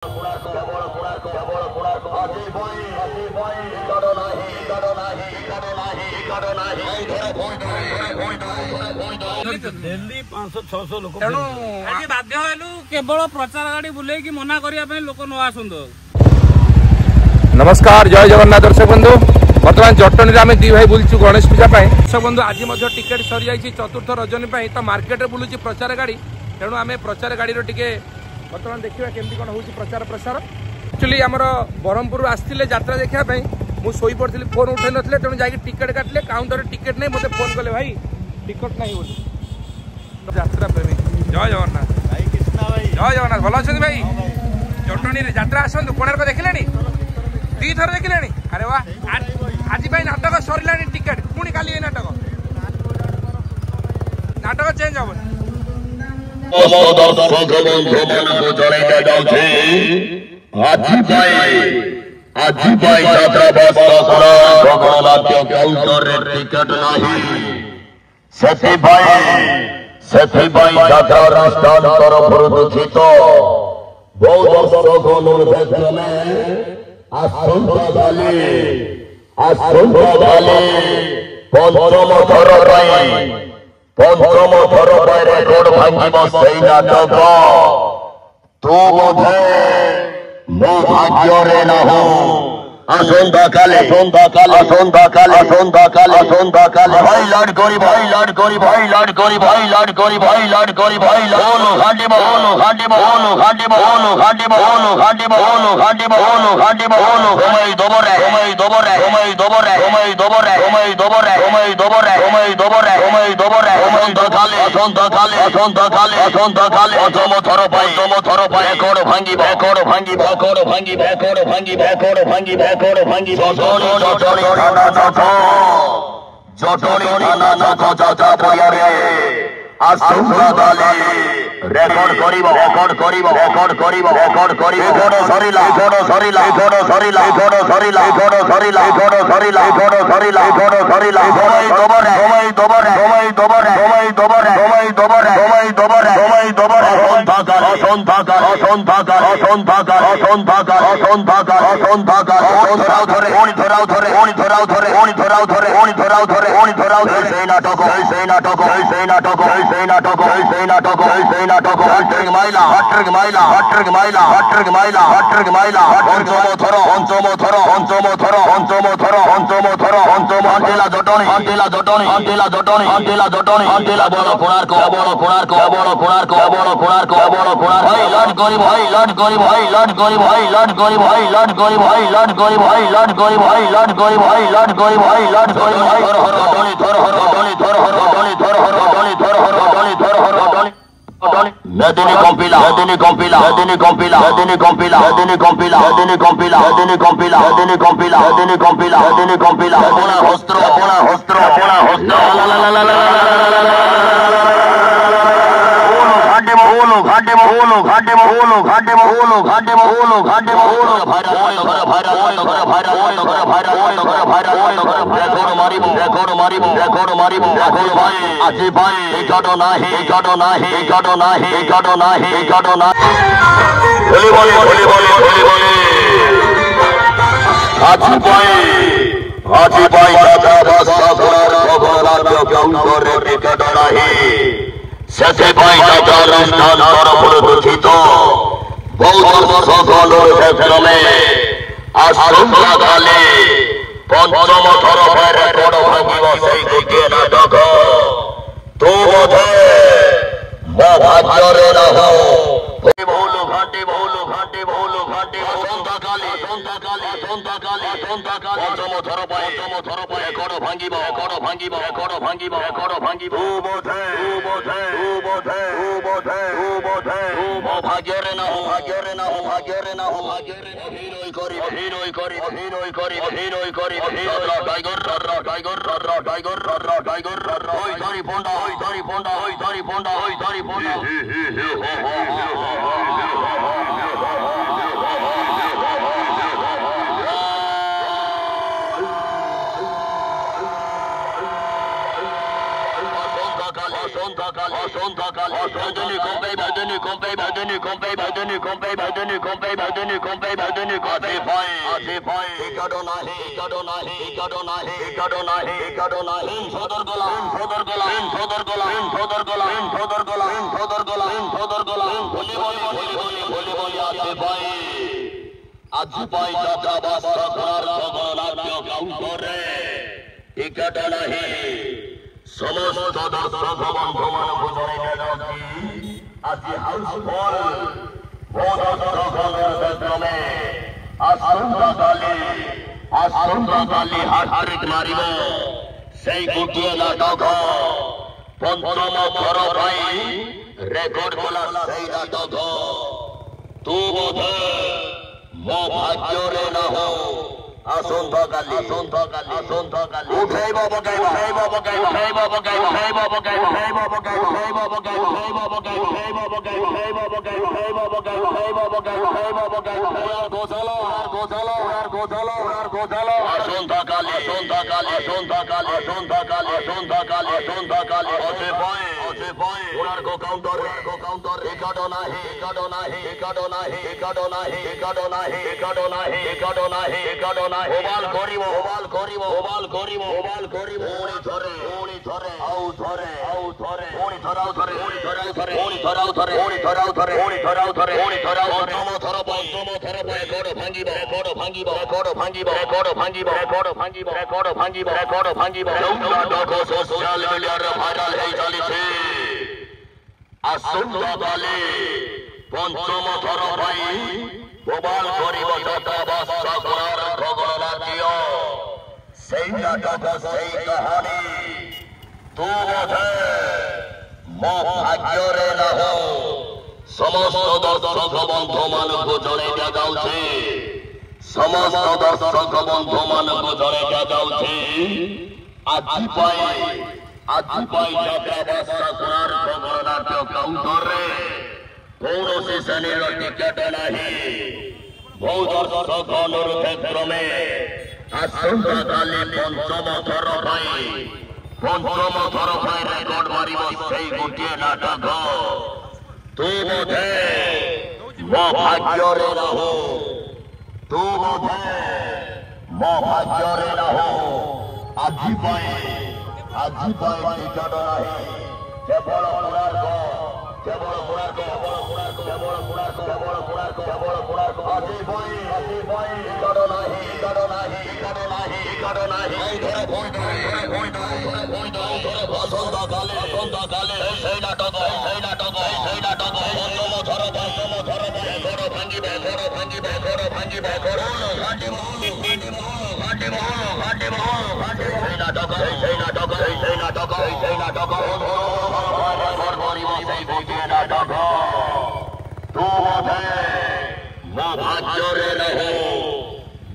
Daily 500-600 लोक तेणु आज बाध्य हेलु केवल प्रचार गाड़ी बुले कि मना करने लोक न आसंत। नमस्कार, जय जगन्नाथ दर्शक बंधु। बर्तमान जटनी आम दी भाई बुलचु गणेश पूजा दर्शक बंधु। आज टिकेट सरी जाइए चतुर्थ रजनी तो मार्केट बुलूँ प्रचार गाड़ी। तेणु आम प्रचार गाड़ी टे बर्तमान देखा केमती कौन हो प्रचार प्रसार। एक्चुअली आमर ब्रह्मपुर आसते यात्रा देखापी मुझे शोई पड़ी फोन उठे नी तेणु जा टिकेट काटिले काउंटर टिकेट नहीं मत फोन कले भाई टिकट नहीं बोली यात्रा प्रेमी। जय जगन्नाथ भाई कृष्णा भाई जय जगन्नाथ भल अच्छा भाई। जटनी यात्रा आसतु कोणार्क देखिले दी थर देखिले। अरे वाह आज नाटक सरला टिकेट पुणी काली नाटक नाटक चेंज हम दुखित पंचम थर रेकर्ड भांगी नाटक तू बोधे मो भाग्य ना हो आसंता काले भाई लाड करी भाई लाड करी भाई लाड करी भाई लाड करी भाई लाड करी भाई बोलो घाटी बोलो घाटी बोलो घाटी बोलो घाटी बोलो घाटी बोलो घाटी बोलो घाटी बोलो होमई दोबरे होमई दोबरे होमई दोबरे होमई दोबरे होमई दोबरे होमई दोबरे होमई दोबरे होमई दोबरे आसंता काले प्रथम थर पाई रेकर्ड भांगी रेकर्ड भांगी रेकर्ड भांगी रेकर्ड भांगी रेकर्ड भांगी भांगी जटनी थाना नख जात्रा पड़िया रेकर्ड करिब रेकर्ड करिब रेकर्ड करिब रेकर्ड करिब रेकर्ड सरिला रेकर्ड सरिला रेकर्ड सरिला रेकर्ड सरिला रेकर्ड सरिला रेकर्ड सरिला रेकर्ड सरिला रेकर्ड सरिला होमई दोबरे होमई दोबरे होमई दोबरे होमई दोबरे होमई दोबरे होमई दोबरे होमई दोबरे Medini compila, Medini compila, Medini compila, Medini compila, Medini compila, Medini compila, Medini compila, Medini compila, Medini compila, Medini compila, Apona hostro, Apona hostro, Apona hostro. दुखित बहुत सकल क्षेत्र में आशंका काले पंचम थर रेकर्ड भांगी गोटे नाटक तू बोधे मो भाग्य ना हो भोलू घाटी भोलू घाटी भोलू घाटी आसंता काले पंचम थर रेकर्ड भांगी रेकर्ड भांगी रेकर्ड भांगी रेकर्ड भांगी तू बोधे भाग्य रे ना हो भाग्य रे ना हो भाग्य रे ना हो भाग्य रे हिरोई करी हिरोई करी हिरोई करी हिरोई करी टाइगर टाइगर टाइगर टाइगर ओई धारी पोंडा ओई धारी पोंडा ओई धारी पोंडा ओई धारी Ponda asontakali badani kompai badani kompai badani kompai badani kompai badani kompai badani kompai badani kompai ase pai ekado nahi ekado nahi ekado nahi ekado nahi ekado nahi sodor gola sodor gola sodor gola sodor gola sodor gola sodor gola sodor gola boli boli boli boli boli ase pai আজি পাই যাত্রা বাস্তা করার গণনাট্য কাউন্টরে ticket নাহি সমস্ত দর্শক বন্ধুମାନଙ୍କୁ ଜଣାଇ ଦେଉଛି ଆଜି house full ବହୁତ ଦର୍ଶକଙ୍କ କ୍ରମେ ଆସନ୍ତାକାଲି ହାଟ୍ରିକ୍ ମାରିବ ସେଇ ଗୋଟିଏ ନାଟକ ପଞ୍ଚମ ଥର ପାଇଁ ରେକର୍ଡ କଲା ସେଇ ନାଟକ ତୁ ବୋଧେ ମୋ ଭାଗ୍ୟରେ ନ ହଉ ଆସନ୍ତାକାଲି ଉଠେଇବ ପକାଇବ ଉଠେଇବ ପକାଇବ ଉଠେଇବ ପକାଇବ ଉଠେଇବ ପକାଇବ ଉଠେଇବ ପକାଇବ ଉଠେଇବ ପକାଇବ ଉଠେଇବ ପକାଇବ ଉଠେଇବ ପକାଇବ ଉଠେଇବ ପକାଇବ ଉଠେଇବ ପକାଇବ ଉଠେଇବ ପକାଇବ ଉଠେଇବ ପକାଇବ ଗୋଚାଲ ଗୋଚାଲ ଗୋଚାଲ ଗୋଚାଲ ଆସନ୍ତାକାଲି ଆସନ୍ତାକାଲି ଆସନ୍ତାକାଲି ଆସନ୍ତାକାଲି ଆସନ୍ତାକାଲି ଆସନ୍ତାକାଲି ଅଛେ ପଏ କୋଣାର୍କ କାଉଣ୍ଟର ଏକାଡ ନାହିଁ ଏକାଡ ନାହିଁ ଏକାଡ ନାହିଁ ଏକାଡ ନାହିଁ ଏକାଡ ନାହିଁ ଏକାଡ ନାହିଁ ଏକାଡ ନାହିଁ ଏକାଡ ନାହିଁ ଓଭାଲ କରିବ ଓଭାଲ କରିବ ଓଭାଲ କରିବ ଓଭାଲ କରିବ ପୁଣି ଥରେ ଆଉ ଥରେ ଆଉ ଥରେ ପୁଣି ଥରେ ଆଉ ଥରେ ପୁଣି ଥରେ ଆଉ ଥରେ ପୁଣି ଥରେ ଆଉ ଥରେ ପୁଣି ଥରେ ଆଉ ଥରେ ପୁଣି ଥରେ ଆଉ ଥରେ ପୁଣି ଥରେ ଆଉ ଥରେ ପଞ୍ଚମ ଥର ପାଇଁ ରେକର୍ଡ ଭାଙ୍ଗିବ ରେକର୍ଡ ଭାଙ୍ଗିବ ରେକର୍ଡ ଭାଙ୍ଗିବ ରେକର୍ଡ ଭାଙ୍ଗିବ ରେକର୍ଡ ଭାଙ୍ଗିବ ରେକର୍ଡ ଭାଙ୍ଗିବ ରେକର୍ଡ ଭାଙ୍ଗିବ ନାଟକ ସୋସିଆଲ ମିଡିଆରେ ଭାଇରାଲ ହେଇ ଚାଲିଛି ଆସନ୍ତାକାଲି ପଞ୍ଚମ ଥର ପାଇଁ ବୋବାଲ କରିବ ଯାତ୍ରା ବାସ୍ତା କୋଣାର୍କ ଗଣନାଟ୍ୟ ସେଇ ନାଟକ ସେଇ କାହାଣୀ ତୁ ବୋଧେ ମୋ ଭାଗ୍ୟରେ ନ ହଉ ସମସ୍ତ ଦର୍ଶକ ବନ୍ଧୁମାନଙ୍କୁ ଜଣାଇ ଦିଆଯାଉଛି ସମସ୍ତ ଦର୍ଶକ ବନ୍ଧୁମାନଙ୍କୁ ଜଣାଇ ଦିଆଯାଉଛି ଆଜି ପାଇଁ ଯାତ୍ରା ବାସ୍ତା କୋଣାର୍କ ଗଣନାଟ୍ୟ କାଉଣ୍ଟରରେ କୌଣସି ଶ୍ରେଣୀର ଟିକେଟ ନାହିଁ ବହୁ ଦର୍ଶକ ଅନୁରୋଧ କ୍ରମେ ଆସନ୍ତାକାଲି ପଞ୍ଚମ ଥର ପାଇଁ ରେକର୍ଡ ମାରିବ ସେଇ ଗୋଟିଏ ନାଟକ ତୁ ବୋଧେ ମୋ ଭାଗ୍ୟରେ ନ ହଉ ତୁ ବୋଧେ ମୋ ଭାଗ୍ୟରେ ନ ହଉ ଆଜି ପାଇଁ ଟିକେଟ ନାହିଁ କେବଳ କୋଣାର୍କ କେବଳ କୋଣାର୍କ କେବଳ କୋଣାର୍କ କେବଳ କୋଣାର୍କ କେବଳ କୋଣାର୍କ କେବଳ କୋଣାର୍କ ଆଜି ପାଇଁ ଟିକେଟ ନାହିଁ ଟିକେଟ ନାହିଁ ଟିକେଟ ନାହିଁ ଟିକେଟ ନାହିଁ ଆସନ୍ତାକାଲି ସେଇ ନାଟକ ପଞ୍ଚମ ଥର ରେକର୍ଡ ଭାଙ୍ଗିବ ରେକର୍ଡ ଭାଙ୍ଗିବ ରେକର୍ଡ ଭାଙ୍ଗିବ ରେକର୍ଡ ଭାଙ୍ଗିବ ସେଇ ନାଟକ ସେଇ ନାଟକ ସେଇ ନାଟକ ସେଇ ନାଟକ ରେକର୍ଡ କରିବ ସେଇ ଗୋଟିଏ ନାଟକ ତୁ ବୋଧେ ମୋ ଭାଗ୍ୟରେ ନ ହଉ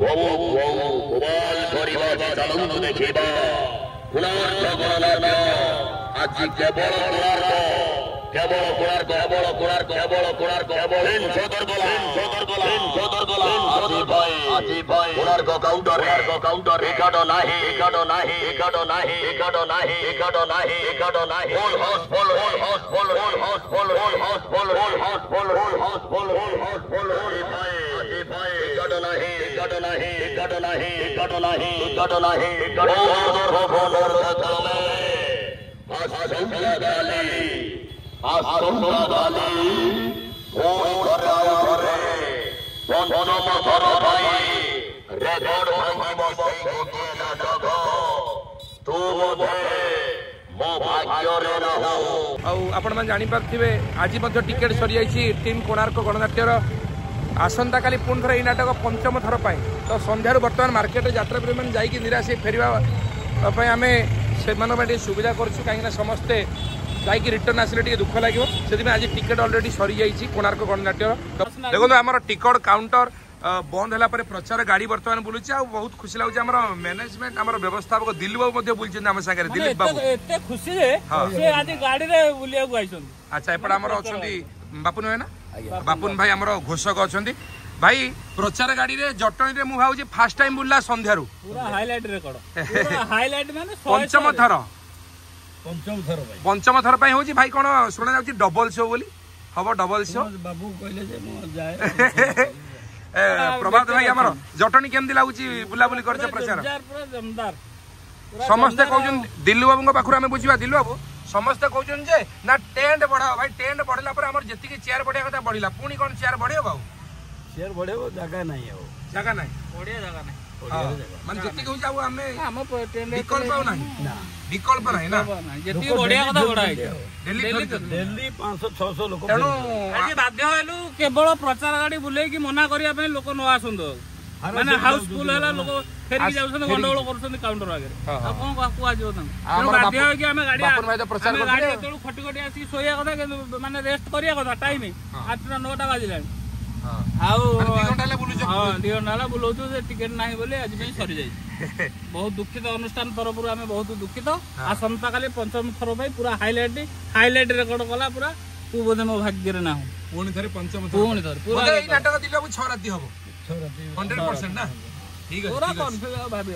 ବୋବାଲ କରିବ ଚାଲନ୍ତୁ ଦେଖିବା କୋଣାର୍କ ଗଣନାଟ୍ୟ ଆଜି କେବଳ କୋଣାର୍କ କେବଳ କୋଣାର୍କ କେବଳ କୋଣାର୍କ କେବଳ କୋଣାର୍କ କେବଳ ସଦର ଗଲା ଆଜି ପାଇଁ କୋଣାର୍କ କାଉଣ୍ଟର ଏକାଡ ନାହିଁ ଏକାଡ ନାହିଁ ଏକାଡ ନାହିଁ ଏକାଡ ନାହିଁ ଏକାଡ ନାହିଁ ଏକାଡ ନାହିଁ ହୋଲ୍ ହାଉସ ଫୁଲ୍ ହୋଲ୍ ହାଉସ ଫୁଲ୍ ହୋଲ୍ ହାଉସ ଫୁଲ୍ ହୋଲ୍ ହାଉସ ଫୁଲ୍ ହୋଲ୍ ହାଉସ ଫୁଲ୍ ହୋଲ୍ ହାଉସ ଫୁଲ୍ ହୋଲ୍ ହାଉସ ଫୁଲ୍ ଆଜି ପାଇଁ ଏକାଡ ନାହିଁ ଏକାଡ ନାହିଁ ଏକାଡ ନାହିଁ ଏକାଡ ନାହିଁ ଏକାଡ ନାହିଁ ଏକାଡ ଆସନ୍ତାକାଲି ପୁଣି ଥରେ ଆଉ ଥରେ ପଞ୍ଚମ ଥର ପାଇଁ ରେକର୍ଡ ଭାଙ୍ଗିବ ସେଇ ଗୋଟିଏ ନାଟକ ତୁ ବୋଧେ ମୋ ଭାଗ୍ୟରେ ନ ହଉ। ଆଉ ଆପଣମାନେ ଜାଣିପାରୁଥିବେ ଆଜି ମଧ୍ୟ ଟିକେଟ ସରିଯାଇଛି ଟିମ୍ କୋଣାର୍କ ଗଣନାଟ୍ୟର ଆସନ୍ତାକାଲି ପୁଣି ଥରେ ଏଇ ନାଟକ ପଞ୍ଚମ ଥର ପାଇଁ ତ ସନ୍ଧ୍ୟାରୁ ବର୍ତ୍ତମାନ ମାର୍କେଟରେ ଯାତ୍ରାପ୍ରେମୀମାନେ ଯାଇକି ନିରାଶ ହେଇ ଫେରିବା ପାଇଁ ଆମେ ସେମାନଙ୍କ ପାଇଁ ଟିକେ ସୁବିଧା କରୁଛୁ କାହିଁକିନା ସମସ୍ତେ ଯାଇକି ରିଟର୍ନ ଆସିଲେ ଟିକେ ଦୁଃଖ ଲାଗିବ ସେଥିପାଇଁ ଆଜି ଟିକେଟ ଅଲରେଡି ସରିଯାଇଛି କୋଣାର୍କ ଗଣନାଟ୍ୟର। ଦେଖନ୍ତୁ ଆମର ଟିକଟ କାଉଣ୍ଟର ବନ୍ଦ ହେଲା ପରେ ପ୍ରଚାର ଗାଡ଼ି ବର୍ତ୍ତମାନ ବୁଲୁଛି ଆଉ ବହୁତ ଖୁସି ଲାଗୁଛି ଆମର ମ୍ୟାନେଜମେଣ୍ଟ ଆମର ବ୍ୟବସ୍ଥାପକ ଦିଲ୍ଲୀପ ବାବୁ ମଧ୍ୟ ବୁଲୁଛନ୍ତି ଆମ ସାଙ୍ଗରେ। ଦିଲ୍ଲୀପ ବାବୁ ଏତେ ଖୁସି ଯେ ସେ ଆଜି ଗାଡ଼ିରେ ବୁଲିବାକୁ ଆଇଛନ୍ତି। ଆଚ୍ଛା ଏପଟେ ଆମର ଅଛନ୍ତି ବାପୁନ ଭାଇ ନା ବାପୁନ ଭାଇ ଆମର ଘୋଷକ ଅଛନ୍ତି। ଭାଇ ପ୍ରଚାର ଗାଡ଼ିରେ ଜଟଣୀରେ ମୁଁ ଭାବୁଛି ଫାର୍ଷ୍ଟ ଟାଇମ ବୁଲିଲା ସନ୍ଧ୍ୟାରୁ ପୁରା ହାଇଲାଇଟ ରେକର୍ଡ ପୁରା ହାଇଲାଇଟ ମାନେ ପଞ୍ଚମ ଥର पंचम थर हो भाई कौन शुणा जाऊँ डबल शो बोली हम डबल शो बाबू कहले प्रभात भाई आमर जटनी केमती लगुच बुलाबुली कर प्रचार समस्ते कहते दिल्लू बाबू पाखु आम बुझा दिल्लू बाबू समस्ते कहते ना टेंट बढ़ा भाई टेंट बढ़ला जी चेयर बढ़िया कथा बढ़ला पुणी कौन चेयर बढ़े बाबू चेयर बढ़े जगह नहीं जगह नहीं बढ़िया जगह नहीं माने जति कहू जाऊ हमें हम टेंट विकल्प नहीं विकल्प नहीं ना जति बढ़िया कथा बढ़ा डेली 500-600 लोक आज बाध्य हेलु केवल प्रचार गाड़ी बुले कि मना करिया पे लोक न आसुंद माने हाउसफुल हैला लोक फेरी जाउछन गंडगोल करछन काउंटर आगे आ कोन को आजो तन बाध्य हो कि हमें गाड़ी बापुन भाई तो प्रचार कर गाड़ी तेलु खटी खटी आसी सोया कथा माने रेस्ट करिया कथा टाइम 8-9 बाजिलानी बुलाऊ टिकेट ना बोले आज सरी जाए बहुत दुखित अनुष्ठान तरफ बहुत दुखित आसंता काली पंचम थर पूरा हाइलाइट रेकर्ड कला पूरा तू बोधे मो भाग्य ना पुणी थे पंचम पुणी थर पूरा नाटक दिल्ली 6 राति हम 100% ना ठीक है पूरा कॉन्फिडेंस भाबी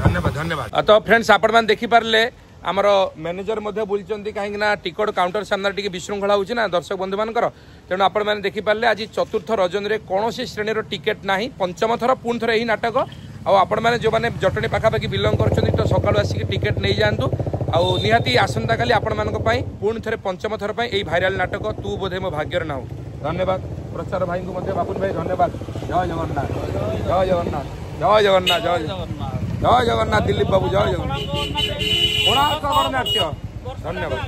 धन्यवाद धन्यवाद तो फ्रेंड्स आपण मान देखि पारले आमर मैनेजर बुलचंदी कहीं टिकट काउंटर सामने टी विशृंखला होची ना दर्शक बंधु मानकर तेणु आपण मैंने देखिपारे आज चतुर्थ रजन रे कौन श्रेणी टिकेट ना पंचम थर पुणी थर यही नाटक आपण मैंने जो मैंने जटनी पाखापाखि बिलंग कर तो सकाळु आसिक टिकेट नहीं जातु निहाती आसंता काली आपण मानक पई पुणी थे पंचम थर पई एई भाइराल नाटक तू बोधे मो भाग्यर ना धन्यवाद प्रचार भाई को मध्य बापुन भाई धन्यवाद जय जगन्नाथ जय जगन्नाथ जय जगन्नाथ जय जय जगन्नाथ दिलीप बाबू जय जगन्नाथ नाट्य धन्यवाद।